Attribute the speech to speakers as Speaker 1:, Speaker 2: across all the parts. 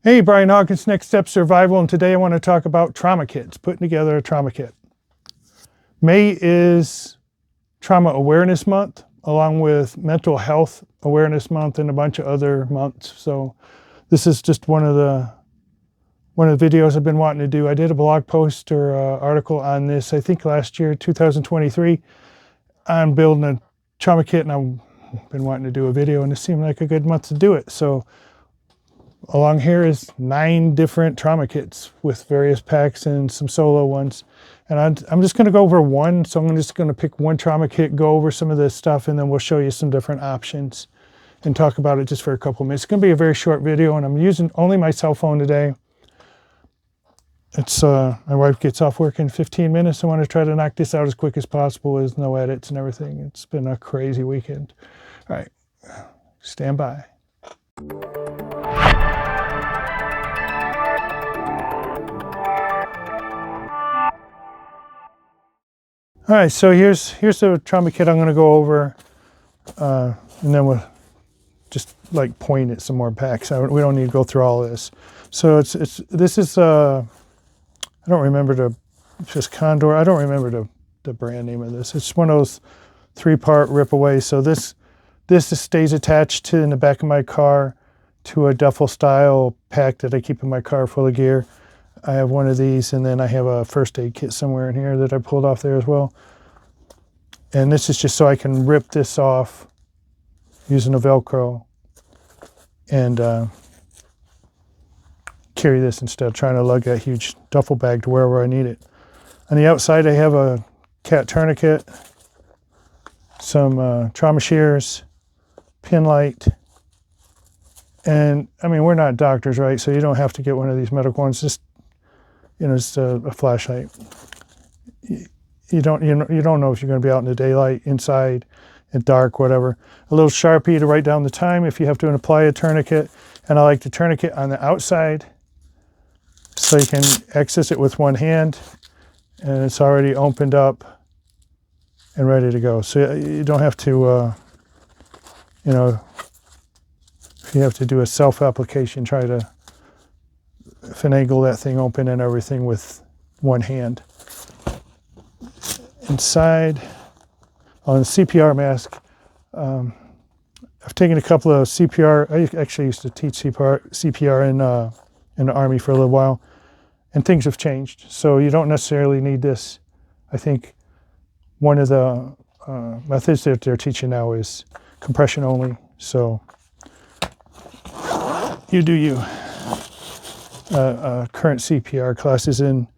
Speaker 1: Hey, Brian Hawkins, Next Step Survival, and today I want to talk about trauma kits, putting together a trauma kit. May is Trauma Awareness Month, along with Mental Health Awareness Month and a bunch of other months. So this is just one of the videos I've been wanting to do. I did a blog post or article on this, I think last year, 2023, on building a trauma kit, and I've been wanting to do a video, and it seemed like a good month to do it. So along here is 9 different trauma kits with various packs and some solo ones. And I'm just going to go over one. So I'm just going to pick one trauma kit, go over some of this stuff, and then we'll show you some different options and talk about it just for a couple minutes. It's going to be a very short video, and I'm using only my cell phone today. It's my wife gets off work in 15 minutes. I want to try to knock this out as quick as possible with no edits and everything. It's been a crazy weekend. All right, stand by. All right, so here's the trauma kit I'm going to go over, and then we'll just like point at some more packs. We don't need to go through all of this. So this is I don't remember just Condor. I don't remember the brand name of this. It's one of those 3-part rip away. So this stays attached in the back of my car to a duffel style pack that I keep in my car full of gear. I have one of these, and then I have a first aid kit somewhere in here that I pulled off there as well. And this is just so I can rip this off using a Velcro and carry this instead of trying to lug that huge duffel bag to wherever I need it. On the outside, I have a cat tourniquet, some trauma shears, pin light, and I mean, we're not doctors, right? So you don't have to get one of these medical ones. Just just a flashlight. You don't know if you're going to be out in the daylight, inside, in dark, whatever. A little Sharpie to write down the time if you have to apply a tourniquet. And I like the tourniquet on the outside so you can access it with one hand, and it's already opened up and ready to go. So you don't have to, if you have to do a self-application, try to finagle that thing open and everything with one hand. Inside, on the CPR mask, I've taken a couple of CPR. I actually used to teach CPR in the Army for a little while, and things have changed. So you don't necessarily need this. I think one of the methods that they're teaching now is compression only. So you do you. Current CPR class is in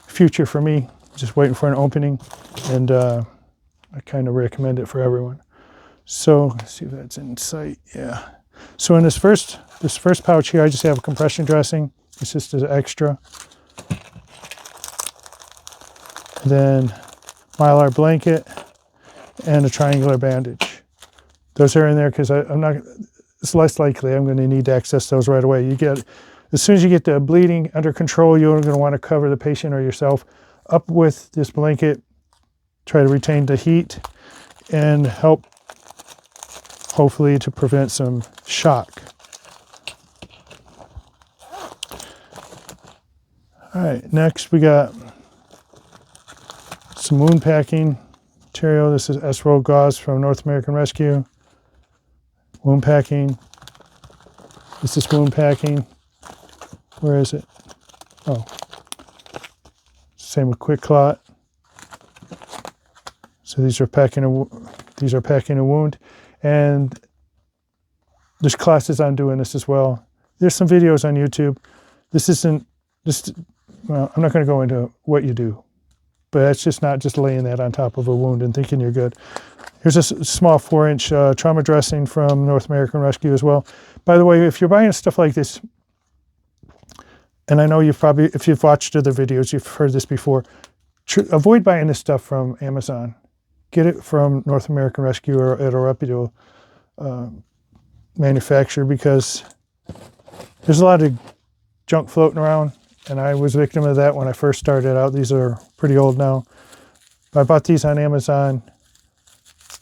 Speaker 1: future for me, just waiting for an opening, and I kind of recommend it for everyone. So let's see if that's in sight. Yeah. So in this first pouch here, I just have a compression dressing. It's just an extra. Then Mylar blanket and a triangular bandage. Those are in there because it's less likely I'm going to need to access those right away. As soon as you get the bleeding under control, you're going to want to cover the patient or yourself up with this blanket. Try to retain the heat and help, hopefully, to prevent some shock. All right, next we got some wound packing material. This is S-roll gauze from North American Rescue. Wound packing. This is wound packing. Where is it? Oh, same with Quick Clot. So these are packing a wound, and there's classes on doing this as well. There's some videos on YouTube. Well, I'm not going to go into what you do, but it's just not just laying that on top of a wound and thinking you're good. Here's a small 4-inch trauma dressing from North American Rescue as well. By the way, if you're buying stuff like this, and I know if you've watched other videos, you've heard this before, avoid buying this stuff from Amazon. Get it from North American Rescue or at a reputable manufacturer, because there's a lot of junk floating around, and I was a victim of that when I first started out. These are pretty old now. I bought these on Amazon.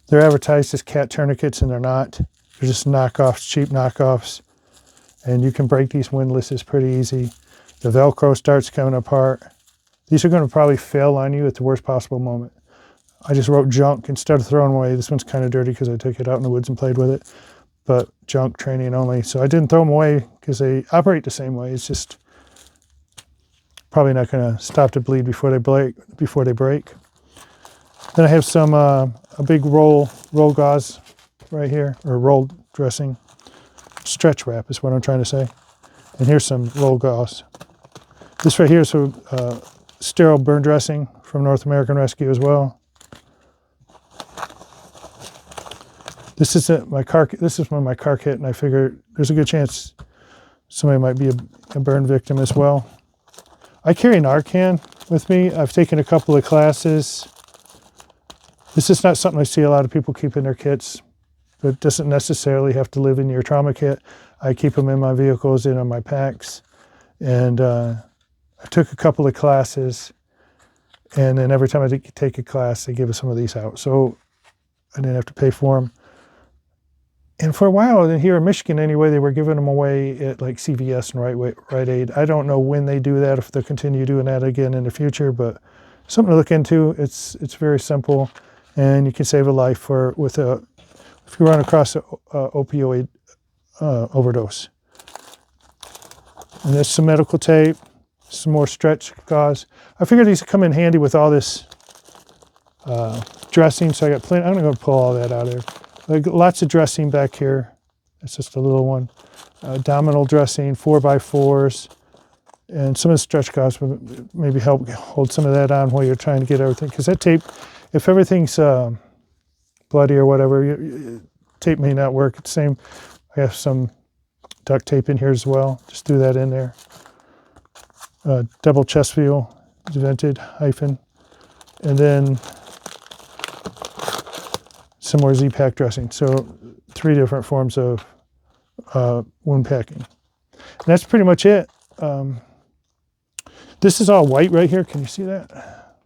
Speaker 1: They're advertised as cat tourniquets, and they're not. They're just knockoffs, cheap knockoffs. And you can break these windlasses pretty easy. The Velcro starts coming apart. These are going to probably fail on you at the worst possible moment. I just wrote junk instead of throwing away. This one's kind of dirty because I took it out in the woods and played with it. But junk training only. So I didn't throw them away because they operate the same way. It's just probably not going to stop to bleed before they break. Then I have some a big roll gauze right here, or roll dressing. Stretch wrap is what I'm trying to say. And here's some roll gauze. This right here is a sterile burn dressing from North American Rescue as well. This is my car. This is when my car hit, and I figured there's a good chance somebody might be a burn victim as well. I carry Narcan with me. I've taken a couple of classes. This is not something I see a lot of people keep in their kits, but it doesn't necessarily have to live in your trauma kit. I keep them in my vehicles and on my packs. And I took a couple of classes, and then every time I take a class, they give us some of these out. So I didn't have to pay for them. And for a while, here in Michigan anyway, they were giving them away at like CVS and Rite Aid. I don't know when they do that, if they'll continue doing that again in the future, but something to look into. It's very simple, and you can save a life if you run across an opioid overdose. And there's some medical tape, some more stretch gauze. I figured these come in handy with all this dressing, so I got plenty. I'm going to pull all that out of there. Like lots of dressing back here. It's just a little one. Abdominal dressing, 4x4s, and some of the stretch gauze would maybe help hold some of that on while you're trying to get everything. Because that tape, if everything's bloody or whatever, tape may not work. It's the same. I have some duct tape in here as well. Just threw that in there. Double chest feel, vented hyphen, and then some more Z-Pack dressing. So 3 different forms of wound packing. And that's pretty much it. This is all white right here. Can you see that?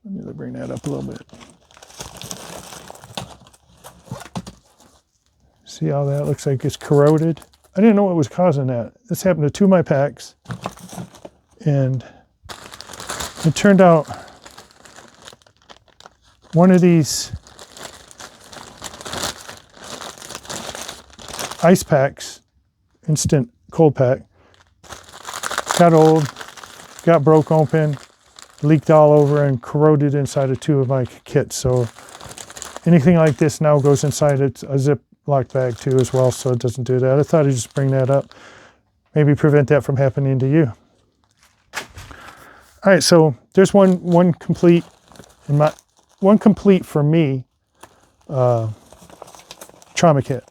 Speaker 1: Let me bring that up a little bit. See how that looks like it's corroded? I didn't know what was causing that. This happened to 2 of my packs. And it turned out one of these ice packs, instant cold pack, got old, got broke open, leaked all over, and corroded inside of 2 of my kits. So anything like this now goes inside a Ziploc bag too as well, so it doesn't do that. I thought I'd just bring that up, maybe prevent that from happening to you. All right, so there's one complete for me trauma kit.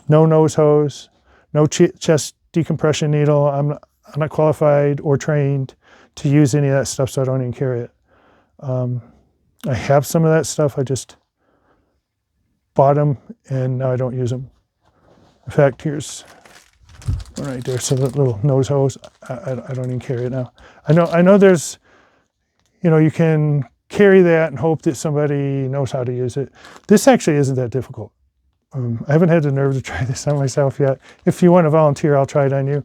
Speaker 1: No nose hose, no chest decompression needle. I'm not qualified or trained to use any of that stuff, so I don't even carry it. I have some of that stuff. I just bought them, and now I don't use them. In fact, here's one right there. So that little nose hose, I don't even carry it now. I know there's, you can carry that and hope that somebody knows how to use it. This actually isn't that difficult. I haven't had the nerve to try this on myself yet. If you want to volunteer, I'll try it on you.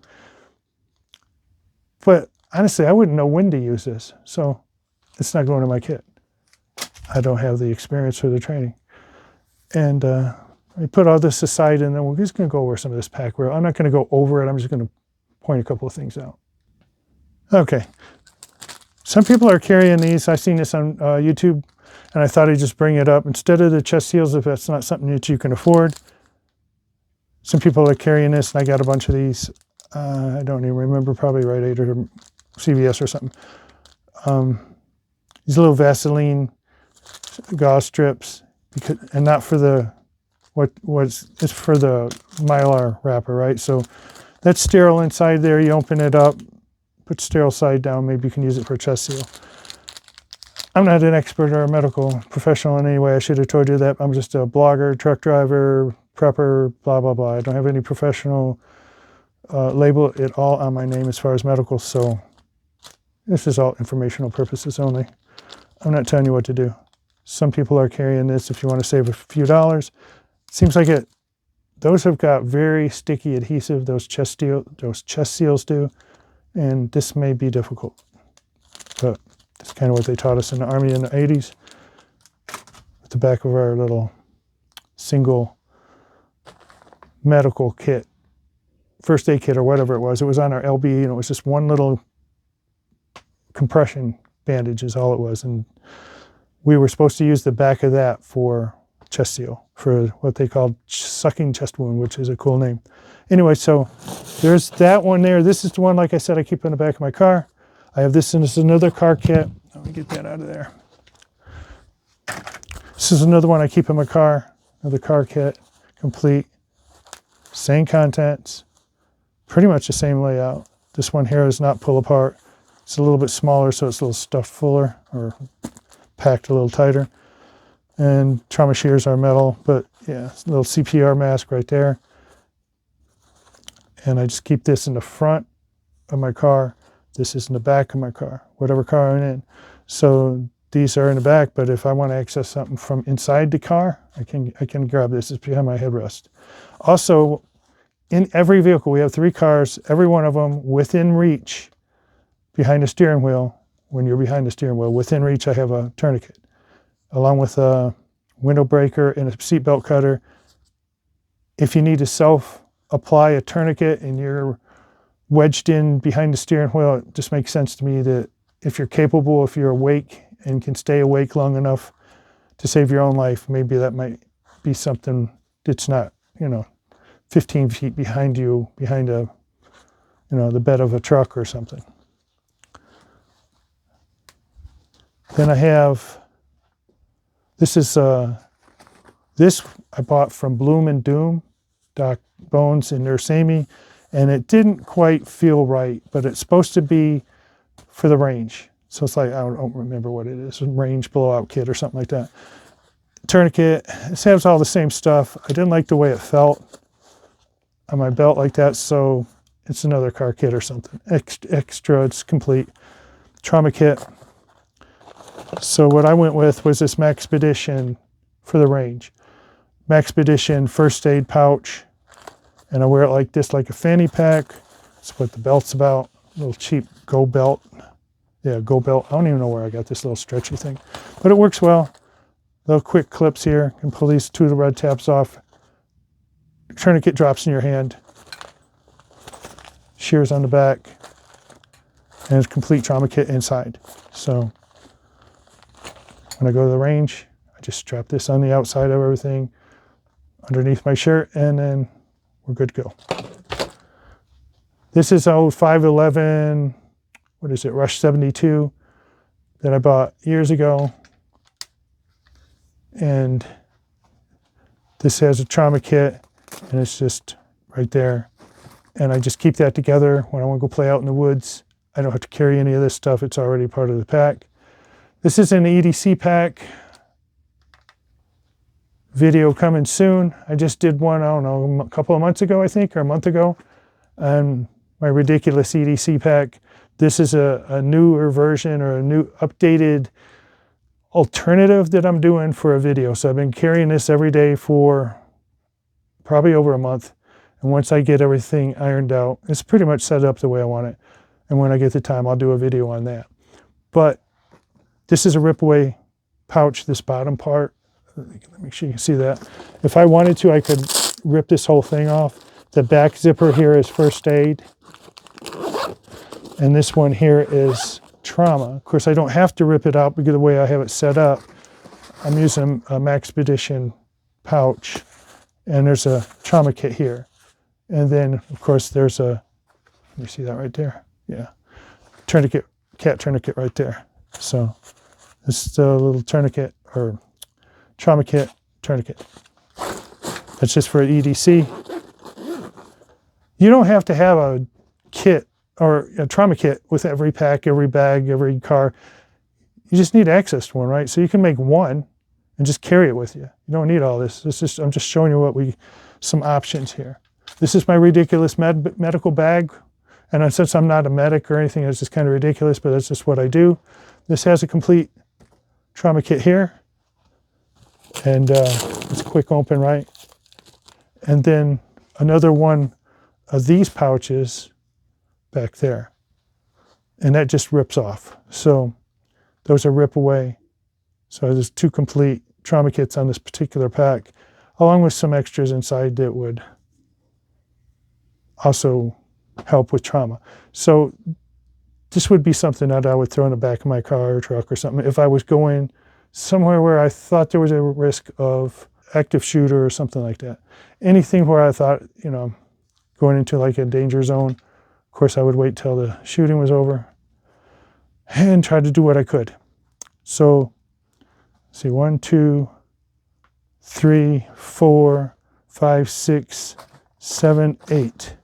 Speaker 1: But honestly, I wouldn't know when to use this, so it's not going in my kit. I don't have the experience or the training. And I put all this aside, and then we're just going to go over some of this pack. I'm not going to go over it. I'm just going to point a couple of things out. Okay. Some people are carrying these. I've seen this on YouTube, and I thought I'd just bring it up. Instead of the chest seals, if that's not something that you can afford, some people are carrying this, and I got a bunch of these. I don't even remember, probably Rite Aid or CVS or something. These little Vaseline gauze strips, and not for the it's for the Mylar wrapper, right? So that's sterile inside there. You open it up, put sterile side down. Maybe you can use it for a chest seal. I'm not an expert or a medical professional in any way. I should have told you that. I'm just a blogger, truck driver, prepper, blah, blah, blah. I don't have any professional label at all on my name as far as medical, so this is all informational purposes only. I'm not telling you what to do. Some people are carrying this if you want to save a few dollars. Seems like it those have got very sticky adhesive, those chest seals do, and this may be difficult. But that's kind of what they taught us in the Army in the 80s. At the back of our little single medical kit, first aid kit or whatever it was on our LB, and it was just one little compression bandage is all it was. And we were supposed to use the back of that for chest seal, for what they called sucking chest wound, which is a cool name. Anyway, so there's that one there. This is the one, like I said, I keep in the back of my car. I have this, and this is another car kit. Let me get that out of there. This is another one I keep in my car, another car kit, complete, same contents, pretty much the same layout. This one here is not pull apart. It's a little bit smaller, so it's a little stuffed fuller or packed a little tighter. And trauma shears are metal, but yeah, it's a little CPR mask right there. And I just keep this in the front of my car. This is in the back of my car, whatever car I'm in. So these are in the back, but if I want to access something from inside the car, I can grab this. It's behind my headrest. Also, in every vehicle, we have 3 cars, every one of them within reach behind the steering wheel. When you're behind the steering wheel, within reach, I have a tourniquet, along with a window breaker and a seatbelt cutter. If you need to self-apply a tourniquet and you're wedged in behind the steering wheel, it just makes sense to me that if you're capable, if you're awake and can stay awake long enough to save your own life, maybe that might be something that's not, 15 feet behind you, behind a, the bed of a truck or something. Then I have, this I bought from Bloom and Doom, Doc Bones and Nurse Amy, and it didn't quite feel right, but it's supposed to be for the range. So it's like, I don't remember what it is, a range blowout kit or something like that. Tourniquet, it has all the same stuff. I didn't like the way it felt on my belt like that, so it's another car kit or something. Extra, it's complete. Trauma kit. So what I went with was this Maxpedition for the range. Maxpedition first aid pouch, and I wear it like this, like a fanny pack. That's what the belt's about. A little cheap Go belt. Yeah, Go belt. I don't even know where I got this little stretchy thing, but it works well. Little quick clips here. Can pull these 2 of the red tabs off. Tourniquet drops in your hand. Shears on the back. And it's a complete trauma kit inside. So when I go to the range, I just strap this on the outside of everything, underneath my shirt, and then we're good to go. This is old 511, what is it, Rush 72 that I bought years ago. And this has a trauma kit, and it's just right there. And I just keep that together when I want to go play out in the woods. I don't have to carry any of this stuff. It's already part of the pack. This is an EDC pack. Video coming soon. I just did one, I don't know, a couple of months ago, I think, or a month ago, on my ridiculous EDC pack. This is a newer version or a new updated alternative that I'm doing for a video. So I've been carrying this every day for probably over a month. And once I get everything ironed out, it's pretty much set up the way I want it. And when I get the time, I'll do a video on that. But this is a rip-away pouch, this bottom part. Let me make sure you can see that. If I wanted to, I could rip this whole thing off. The back zipper here is first aid. And this one here is trauma. Of course, I don't have to rip it out because of the way I have it set up. I'm using a Maxpedition pouch, and there's a trauma kit here. And then, of course, there's a, you see that right there? Yeah. Tourniquet, cat tourniquet right there. So this is a little tourniquet or trauma kit tourniquet. That's just for EDC. You don't have to have a kit or a trauma kit with every pack, every bag, every car. You just need access to one, right? So you can make one and just carry it with you. You don't need all this. I'm just showing you some options here. This is my ridiculous medical bag. And since I'm not a medic or anything, it's just kind of ridiculous, but that's just what I do. This has a complete trauma kit here. And it's a quick open, right? and then another one of these pouches back there. And that just rips off. So those are rip away. So there's 2 complete trauma kits on this particular pack, along with some extras inside that would also help with trauma. So this would be something that I would throw in the back of my car or truck or something if I was going somewhere where I thought there was a risk of active shooter or something like that. Anything where I thought, going into like a danger zone, of course I would wait till the shooting was over and try to do what I could. So, see, 1, 2, 3, 4, 5, 6, 7, 8.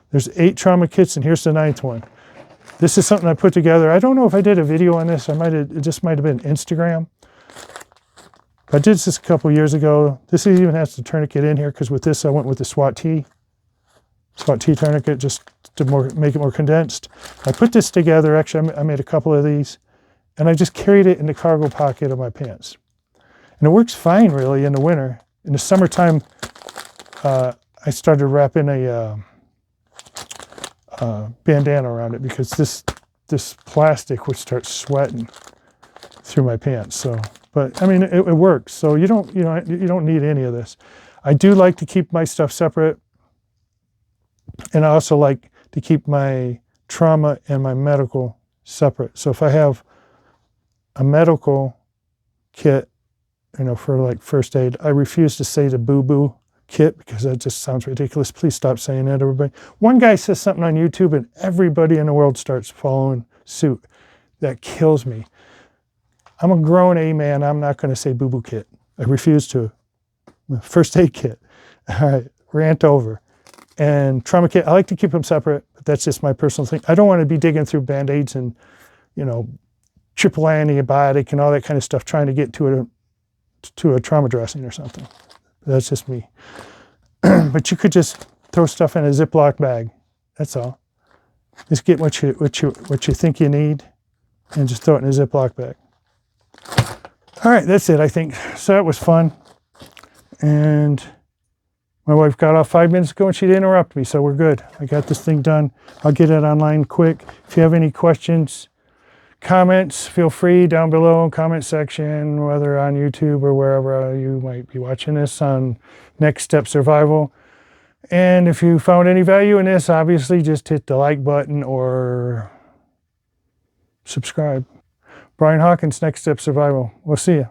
Speaker 1: There's 8 trauma kits, and here's the 9th one. This is something I put together. I don't know if I did a video on this. It just might have been Instagram. I did this a couple years ago. This even has the tourniquet in here, because with this I went with the SWAT T tourniquet just to make it more condensed. I put this together. Actually, I made a couple of these, and I just carried it in the cargo pocket of my pants. And it works fine, really, in the winter. In the summertime, I started wrapping a bandana around it, because this plastic would start sweating through my pants. So, but I mean, it works. So you don't need any of this. I do like to keep my stuff separate, and I also like to keep my trauma and my medical separate. So if I have a medical kit, for like first aid, I refuse to say the boo-boo kit, because that just sounds ridiculous. Please stop saying that, everybody. One guy says something on YouTube and everybody in the world starts following suit. That kills me. I'm a grown A man. I'm not going to say boo-boo kit. I refuse to. First aid kit. All right, rant over. And trauma kit, I like to keep them separate, but that's just my personal thing. I don't want to be digging through Band-Aids and, triple antibiotic and all that kind of stuff trying to get to a trauma dressing or something. That's just me. But you could just throw stuff in a Ziploc bag. That's all. Just get what you think you need and just throw it in a Ziploc bag. All right, that's it, I think. So that was fun. And my wife got off 5 minutes ago and she didn't interrupt me, so we're good. I got this thing done. I'll get it online quick. If you have any questions, comments, feel free down below in the comment section, whether on YouTube or wherever you might be watching this on Next Step Survival. And if you found any value in this, obviously just hit the like button or subscribe. Brian Hawkins, Next Step Survival. We'll see you.